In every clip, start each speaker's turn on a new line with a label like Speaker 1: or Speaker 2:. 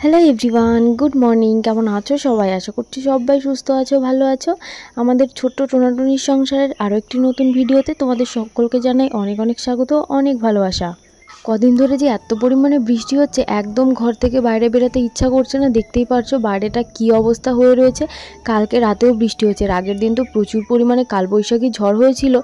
Speaker 1: Hello everyone, good morning. কেমন আছো সবাই? আশা করছি সবাই সুস্থ আছো, ভালো আছো। আমাদের ছোট্ট টোনাটুনির সংসারের আরও একটি নতুন ভিডিওতে তোমাদের সকলকে জানাই অনেক অনেক স্বাগত, অনেক ভালোবাসা। কদিন ধরে যে এত পরিমাণে বৃষ্টি হচ্ছে, একদম ঘর থেকে বাইরে বেরোতে ইচ্ছা করছে না। দেখতেই পারছো বাইরেটা কি অবস্থা হয়ে রয়েছে। কালকে রাতেও বৃষ্টি হয়েছে, আগের দিন তো প্রচুর পরিমাণে কালবৈশাখী ঝড় হয়েছিল।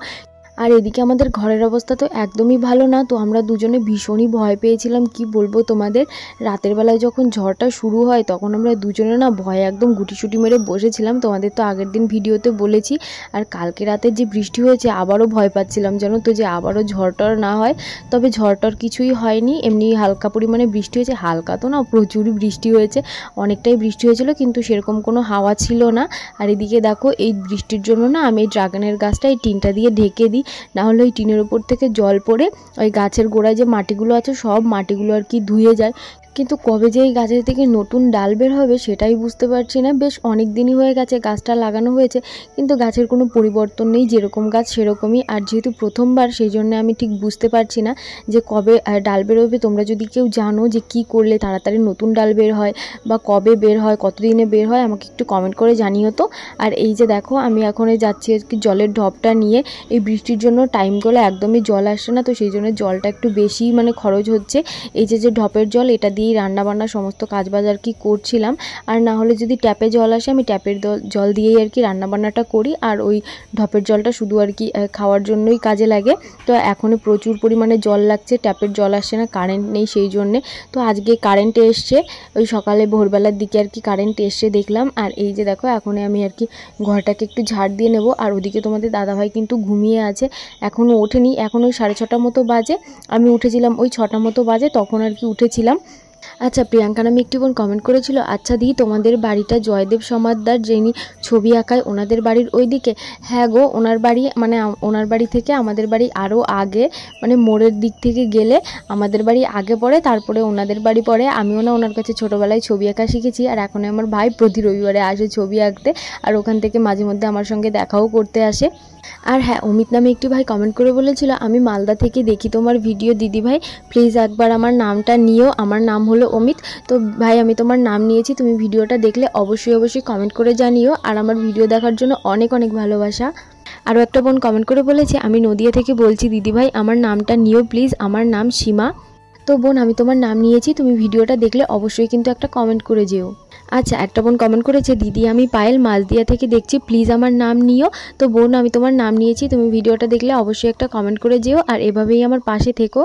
Speaker 1: আর এদিকে আমাদের ঘরের অবস্থা তো একদমই ভালো না। তো আমরা দুজনে ভীষণই ভয় পেয়েছিলাম, কি বলবো তোমাদের। রাতের বেলায় যখন ঝড়টা শুরু হয় তখন আমরা দুজনে না ভয়ে একদম গুটিসুটি মেরে বসেছিলাম। তোমাদের তো আগের দিন ভিডিওতে বলেছি। আর কালকে রাতে যে বৃষ্টি হয়েছে আবারও ভয় পাচ্ছিলাম জানো তো, যে আবারও ঝড়টর না হয়। তবে ঝড়টর কিছুই হয়নি, এমনি হালকা পরিমাণে বৃষ্টি হয়েছে। হালকা তো না, প্রচুরই বৃষ্টি হয়েছে, অনেকটাই বৃষ্টি হয়েছিল, কিন্তু সেরকম কোনো হাওয়া ছিল না। আর এদিকে দেখো এই বৃষ্টির জন্য না আমি এই ড্রাগনের গাছটা এই টিনটা দিয়ে ঢেকে দিই, না হলে ওই টিনের উপর থেকে জল পড়ে ওই গাছের গোড়ায় যে মাটিগুলো আছে সব মাটিগুলো আর কি ধুয়ে যায়। কিন্তু কবে যে এই গাছের থেকে নতুন ডাল বের হবে সেটাই বুঝতে পারছি না। বেশ অনেক দিনই হয়ে গেছে গাছটা লাগানো হয়েছে, কিন্তু গাছের কোনো পরিবর্তন নেই, যেরকম গাছ সেরকমই। আর যেহেতু প্রথমবার, সেই জন্য আমি ঠিক বুঝতে পারছি না যে কবে ডাল বের হবে। তোমরা যদি কেউ জানো যে কি করলে তাড়াতাড়ি নতুন ডাল বের হয়, বা কবে বের হয়, কতদিনে বের হয়, আমাকে একটু কমেন্ট করে জানিও তো। আর এই যে দেখো আমি এখন যাচ্ছি আর কি জলের ঢপটা নিয়ে। এই বৃষ্টির জন্য টাইম করে একদমই জল আসছে না, তো সেই জন্য জলটা একটু বেশি মানে খরচ হচ্ছে। এই যে ঢপের জল, এটা দিয়েই রান্নাবান্না সমস্ত কাজবাজ আর কি করছিলাম। আর না হলে যদি ট্যাপে জল আসে, আমি ট্যাপের জল দিয়েই আর কি রান্নাবান্নাটা করি। আর ওই ঢপের জলটা শুধু আর কি খাওয়ার জন্যই কাজে লাগে। তো এখনও প্রচুর পরিমাণে জল লাগছে, ট্যাপের জল আসছে না, কারেন্ট নেই সেই জন্যে। তো আজকে কারেন্ট এসছে, ওই সকালে ভোরবেলার দিকে আর কি কারেন্ট এসছে দেখলাম। আর এই যে দেখো এখন আমি আর কি ঘরটাকে একটু ঝাড় দিয়ে নেব। আর ওদিকে তোমাদের দাদাভাই কিন্তু ঘুমিয়ে আছে, এখনও ওঠেনি। এখন ওই 6:30 মতো বাজে, আমি উঠেছিলাম ওই 6টা মতো বাজে, তখন আর কি উঠেছিলাম। আচ্ছা, প্রিয়াঙ্কা নামে একটি বোন কমেন্ট করেছিল, আচ্ছা দি তোমাদের বাড়িটা জয়দেব সমাদ্দার যিনি ছবি আঁকায় ওনাদের বাড়ির ওই দিকে? হ্যাঁ গো, ওনার বাড়ি মানে ওনার বাড়ি থেকে আমাদের বাড়ি আরও আগে, মানে মোড়ের দিক থেকে গেলে আমাদের বাড়ি আগে পড়ে, তারপরে ওনাদের বাড়ি পড়ে। আমিও না ওনার কাছে ছোটোবেলায় ছবি আঁকা শিখেছি। আর এখন আমার ভাই প্রতি রবিবারে আসে ছবি আঁকতে, আর ওখান থেকে মাঝে মধ্যে আমার সঙ্গে দেখাও করতে আসে। আর হ্যাঁ, অমিত নামে একটি ভাই কমেন্ট করে বলেছিল, আমি মালদা থেকে দেখি তোমার ভিডিও দিদি ভাই, প্লিজ একবার আমার নামটা নিও। আমার নাম হলো অমিত। তো ভাই আমি তোমার নাম নিয়েছি, তুমি ভিডিওটা দেখলে অবশ্যই কমেন্ট করে জানিও। আর আমার ভিডিও দেখার জন্য অনেক অনেক ভালোবাসা। আরও একটা বোন কমেন্ট করে বলেছে, আমি নদিয়া থেকে বলছি দিদি ভাই, আমার নামটা নিও প্লিজ, আমার নাম সীমা। তো বোন আমি তোমার নাম নিয়েছি, তুমি ভিডিওটা দেখলে অবশ্যই কিন্তু একটা কমেন্ট করে যেও। আচ্ছা, একটা বোন কমেন্ট করেছে, দিদি আমি পায়েল মালদিয়া থেকে দেখছি, প্লিজ আমার নাম নিও। তো বোন আমি তোমার নাম নিয়েছি, তুমি ভিডিওটা দেখলে অবশ্যই একটা কমেন্ট করে যেও, আর এভাবেই আমার পাশে থেকো।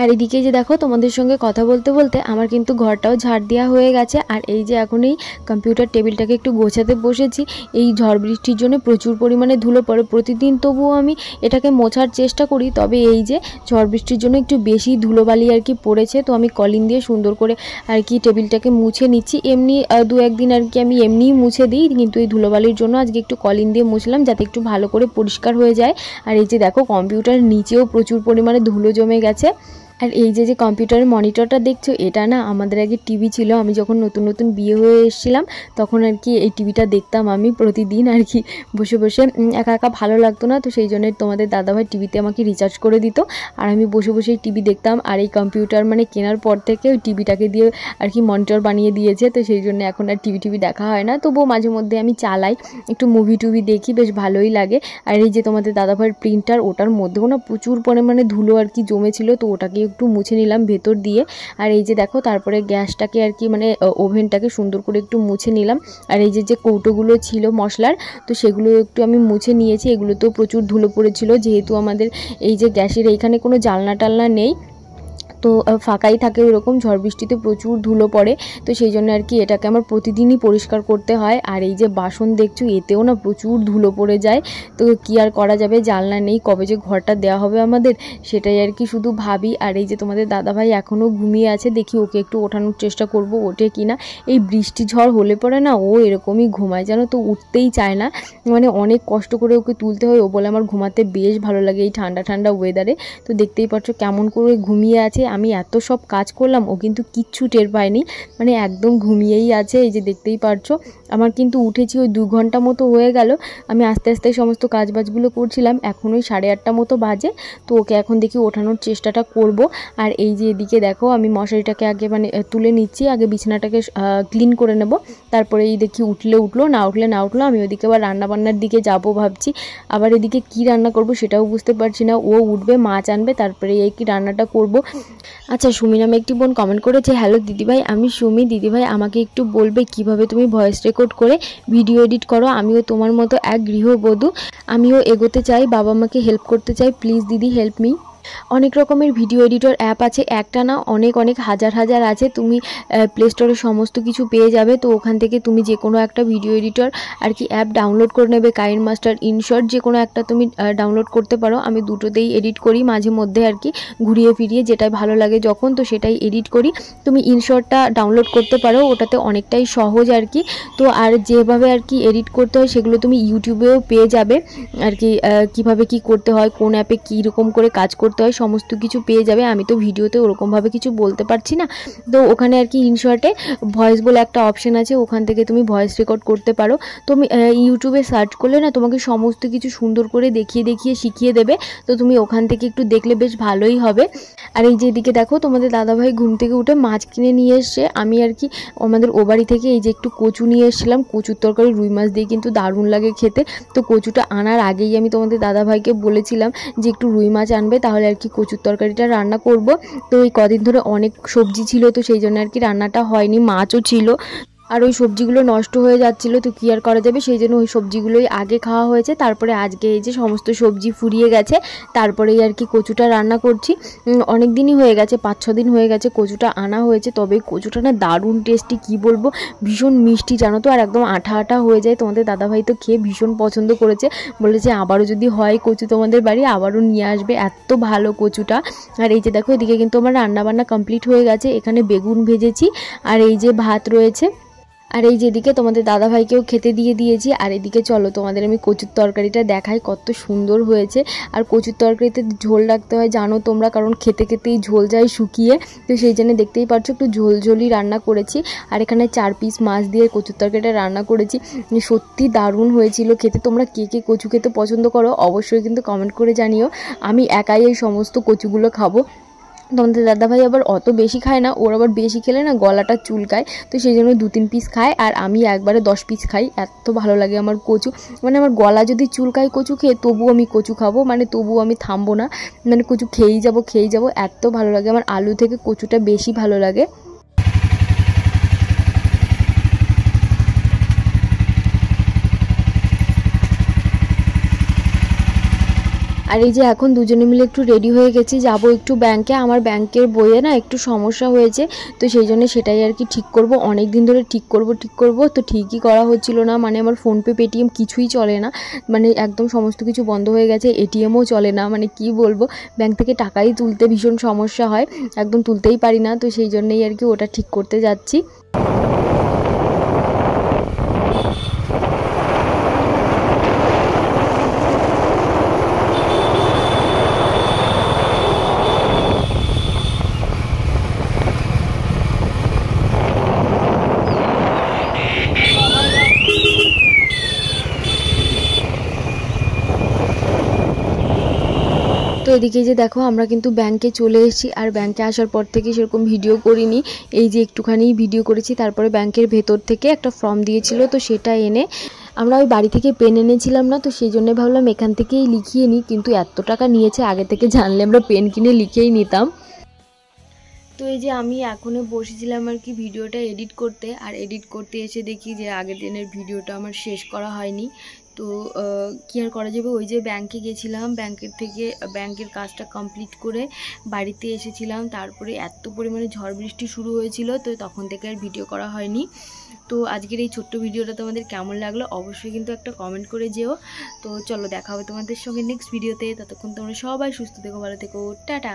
Speaker 1: আর এদিকে যে দেখো তোমাদের সঙ্গে কথা বলতে বলতে আমার কিন্তু ঘরটাও ঝাড় দেওয়া হয়ে গেছে। আর এই যে এখন এই কম্পিউটার টেবিলটাকে একটু গোছাতে বসেছি। এই ঝড় বৃষ্টির জন্য প্রচুর পরিমাণে ধুলো পড়ে প্রতিদিন, তবুও আমি এটাকে মোছার চেষ্টা করি। তবে এই যে ঝড় বৃষ্টির জন্য একটু বেশি ধুলোবালি আর কি পড়েছে, তো আমি কলিন দিয়ে সুন্দর করে আর কি টেবিলটাকে মুছে নিচ্ছি। এমনি 2-1 দিন আর কি আমি এমনিই মুছে দিই, কিন্তু এই ধুলোবালির জন্য আজকে একটু কলিন দিয়ে মুছলাম, যাতে একটু ভালো করে পরিষ্কার হয়ে যায়। আর এই যে দেখো কম্পিউটার নিচেও প্রচুর পরিমাণে ধুলো জমে গেছে। আর এই যে কম্পিউটারের মনিটরটা দেখছো, এটা না আমাদের আগে টিভি ছিল। আমি যখন নতুন নতুন বিয়ে হয়ে এসেছিলাম তখন আর কি এই টিভিটা দেখতাম আমি প্রতিদিন আর কি বসে বসে। একা একা ভালো লাগতো না, তো সেই জন্য তোমাদের দাদাভাই টিভিতে আমাকে রিচার্জ করে দিত, আর আমি বসে বসে টিভি দেখতাম। আর এই কম্পিউটার মানে কেনার পর থেকে ওই টিভিটাকে দিয়ে আর কি মনিটর বানিয়ে দিয়েছে, তো সেই জন্য এখন আর টিভি দেখা হয় না। তবুও মাঝে মধ্যে আমি চালাই, একটু মুভি দেখি, বেশ ভালোই লাগে। আর এই যে তোমাদের দাদাভাইয়ের প্রিন্টার, ওটার মধ্যেও না প্রচুর পরিমাণে ধুলো আর কি জমেছিল, তো ওটাকে একটু মুছে নিলাম ভেতর দিয়ে। আর এই যে দেখো তারপরে গ্যাসটাকে আর কি মানে ওভেনটাকে সুন্দর করে একটু মুছে নিলাম। আর এই যে কৌটোগুলো ছিল মশলার, তো সেগুলো একটু আমি মুছে নিয়েছি। এগুলোতেও প্রচুর ধুলো পড়েছিল, যেহেতু আমাদের এই যে গ্যাসের এইখানে কোনো জানলা টালনা নেই, তো ফাঁকাই থাকে ওরকম, ঝড় বৃষ্টিতে প্রচুর ধুলো পড়ে, তো সেই জন্য আর কি এটাকে আমার প্রতিদিনই পরিষ্কার করতে হয়। আর এই যে বাসন দেখছো, এতেও না প্রচুর ধুলো পড়ে যায়, তো কি আর করা যাবে, জানলা নেই, কবে যে ঘরটা দেওয়া হবে আমাদের সেটাই আর কি শুধু ভাবি। আর এই যে তোমাদের দাদাভাই এখনও ঘুমিয়ে আছে, দেখি ওকে একটু ওঠানোর চেষ্টা করব, ওঠে কিনা। এই বৃষ্টি ঝড় হলে পরে না ও এরকমই ঘুমায় জানো তো, উঠতেই চায় না, মানে অনেক কষ্ট করে ওকে তুলতে হয়। ও বলে আমার ঘুমাতে বেশ ভালো লাগে এই ঠান্ডা ঠান্ডা ওয়েদারে। তো দেখতেই পাচ্ছ কেমন করে ঘুমিয়ে আছে। আমি এত সব কাজ করলাম, ও কিন্তু কিচ্ছু টের পায়নি, মানে একদম ঘুমিয়েই আছে। এই যে দেখতেই পারছো, আমার কিন্তু উঠেছি ওই 2 ঘন্টা মতো হয়ে গেল। আমি আস্তে আস্তে সমস্ত কাজবাজগুলো করছিলাম, এখন ওই 8:30 মতো বাজে। তো ওকে এখন দেখি ওঠানোর চেষ্টাটা করব। আর এই যে এদিকে দেখো, আমি মশারিটাকে আগে মানে তুলে নিচ্ছি, আগে বিছানাটাকে ক্লিন করে নেব, তারপরে এই দেখি উঠলে উঠলো, না উঠলে না উঠলো। আমি ওদিকে আবার রান্নাবান্নার দিকে যাব ভাবছি, আবার এদিকে কি রান্না করব সেটাও বুঝতে পারছি না। ও উঠবে, মাছ আনবে, তারপরে এই কি রান্নাটা করব। আচ্ছা, সুমি নামে একটি বোন কমেন্ট করেছে, হ্যালো দিদিভাই, আমি সুমি। দিদিভাই আমাকে একটু বলবে কিভাবে তুমি ভয়েস রেকর্ড করে ভিডিও এডিট করো? আমিও তোমার মতো এক গৃহবধূ, আমিও এগোতে চাই, বাবা মাকে হেল্প করতে চাই, প্লিজ দিদি হেল্প মি। অনেক রকমের ভিডিও এডিটর অ্যাপ আছে, একটা না অনেক অনেক হাজার হাজার আছে। তুমি প্লে স্টোরে সমস্ত কিছু পেয়ে যাবে। তো ওখান থেকে তুমি যে কোনো একটা ভিডিও এডিটর আর কি অ্যাপ ডাউনলোড করে নেবে, কাইনমাস্টার, ইনশর্ট, যে কোনো একটা তুমি ডাউনলোড করতে পারো। আমি দুটোতেই এডিট করি মাঝে মধ্যে আর কি, ঘুরিয়ে ফিরিয়ে যেটাই ভালো লাগে যখন, তো সেটাই এডিট করি। তুমি ইনশর্টটা ডাউনলোড করতে পারো, ওটাতে অনেকটাই সহজ আর কি। তো আর যেভাবে আর কি এডিট করতে হয় সেগুলো তুমি ইউটিউবেও পেয়ে যাবে আর কি, কীভাবে কি করতে হয়, কোন অ্যাপে কীরকম করে কাজ করতে হয় সমস্ত কিছু পেয়ে যাবে। আমি তো ভিডিওতে ওরকমভাবে কিছু বলতে পারছি না, তো ওখানে আর কি ইনশর্টে ভয়েস বলে একটা অপশান আছে, ওখান থেকে তুমি ভয়েস রেকর্ড করতে পারো। তুমি ইউটিউবে সার্চ করলে না তোমাকে সমস্ত কিছু সুন্দর করে দেখিয়ে দেখিয়ে শিখিয়ে দেবে, তো তুমি ওখান থেকে একটু দেখলে বেশ ভালোই হবে। আর এই যে এদিকে দেখো, তোমাদের দাদাভাই ঘুম থেকে উঠে মাছ কিনে নিয়ে এসছে। আমি আর কি আমাদের ও বাড়ি থেকে এই যে একটু কচু নিয়ে এসেছিলাম, কচুর তরকারি রুই মাছ দিয়ে কিন্তু দারুণ লাগে খেতে। তো কচুটা আনার আগেই আমি তোমাদের দাদাভাইকে বলেছিলাম যে একটু রুই মাছ আনবে, তাহলে আর কি কচুর তরকারিটা রান্না করব। তো এই কদিন ধরে অনেক সবজি ছিল, তো সেই জন্য আর কি রান্নাটা হয়নি, মাছও ছিল, আর ওই সবজিগুলো নষ্ট হয়ে যাচ্ছিলো, তো কী আর করা যাবে, সেই জন্য ওই সবজিগুলোই আগে খাওয়া হয়েছে। তারপরে আজকে এই যে সমস্ত সবজি ফুরিয়ে গেছে, তারপরেই আর কি কচুটা রান্না করছি। অনেক দিনই হয়ে গেছে, 5-6 দিন হয়ে গেছে কচুটা আনা হয়েছে, তবে কচুটা না দারুণ টেস্টি, কি বলবো, ভীষণ মিষ্টি জানো তো, আর একদম আঠা আঠা হয়ে যায়। তোমাদের দাদাভাই তো খেয়ে ভীষণ পছন্দ করেছে, বলেছে আবারও যদি হয় কচু তোমাদের বাড়ি আবারও নিয়ে আসবে, এত ভালো কচুটা। আর এই যে দেখো, এদিকে কিন্তু আমার রান্নাবান্না কমপ্লিট হয়ে গেছে, এখানে বেগুন ভেজেছি, আর এই যে ভাত রয়েছে, আর এই যেদিকে তোমাদের দাদাভাইকেও খেতে দিয়ে দিয়েছি। আর এদিকে চলো তোমাদের আমি কচুর তরকারিটা দেখাই, কত সুন্দর হয়েছে। আর কচুর তরকারিতে ঝোল রাখতে হয় জানো তোমরা, কারণ খেতে খেতেই ঝোল যায় শুকিয়ে, তো সেই জন্য দেখতেই পাচ্ছ একটু ঝোল ঝোলই রান্না করেছি। আর এখানে 4 পিস মাছ দিয়ে কচুর তরকারিটা রান্না করেছি, সত্যি দারুণ হয়েছিল খেতে। তোমরা কে কে কচু খেতে পছন্দ করো অবশ্যই কিন্তু কমেন্ট করে জানিও, আমি একাই এই সমস্ত কচুগুলো খাবো। তোমাদের দাদাভাই আবার অত বেশি খায় না, ওর আবার বেশি খেলে না গলাটা চুলকায়, তো সেই জন্য 2-3 পিস খায়, আর আমি একবারে 10 পিস খাই। এত ভালো লাগে আমার কচু, মানে আমার গলা যদি চুলকায় কচু খেয়ে তবুও আমি কচু খাবো, মানে তবুও আমি থামবো না, মানে কচু খেয়েই যাবো, এত ভালো লাগে আমার। আলু থেকে কচুটা বেশি ভালো লাগে। আর এই যে এখন দুজনে মিলে একটু রেডি হয়ে গেছি, যাব একটু ব্যাংকে, আমার ব্যাংকের বইয়ে না একটু সমস্যা হয়েছে, তো সেই জন্য সেটাই আর কি ঠিক করব। অনেক দিন ধরে ঠিক করব, তো ঠিকই করা হচ্ছিল না, মানে আমার ফোনপে পেটিএম কিছুই চলে না, মানে একদম সমস্ত কিছু বন্ধ হয়ে গেছে, এটিএমও চলে না, মানে কি বলবো, ব্যাংক থেকে টাকাই তুলতে ভীষণ সমস্যা হয়, একদম তুলতেই পারি না, তো সেই জন্যই আর কি ওটা ঠিক করতে যাচ্ছি। তো এদিকে যে দেখো, আমরা কিন্তু ব্যাংকে চলে এসেছি, আর ব্যাংকে আসার পর থেকে সেরকম ভিডিও করিনি, এই যে একটুখানি ভিডিও করেছি। তারপরে ব্যাংকের ভেতর থেকে একটা ফর্ম দিয়েছিল, তো সেটা এনে আমরা ওই বাড়ি থেকে পেন এনেছিলাম না, তো সেই জন্য ভাবলাম এখান থেকেই লিখিয়ে নিই, কিন্তু এত টাকা নিয়েছে, আগে থেকে জানলে আমরা পেন কিনে লিখেই নিতাম। তো এই যে আমি এখনও বসেছিলাম আর কি ভিডিওটা এডিট করতে, আর এডিট করতে এসে দেখি যে আগের দিনের ভিডিওটা আমার শেষ করা হয়নি। তো কী আর করা যাবে, ওই যে ব্যাংকে গেছিলাম, ব্যাংকের কাজটা কমপ্লিট করে বাড়িতে এসেছিলাম, তারপরে এত পরিমাণে ঝড় বৃষ্টি শুরু হয়েছিল, তো তখন থেকে আর ভিডিও করা হয়নি। তো আজকের এই ছোট্ট ভিডিওটা তোমাদের কেমন লাগলো অবশ্যই কিন্তু একটা কমেন্ট করে যেও। তো চলো দেখা হবে তোমাদের সঙ্গে নেক্সট ভিডিওতে, ততক্ষণ তোমরা সবাই সুস্থ থেকো, ভালো থেকো, টাটা।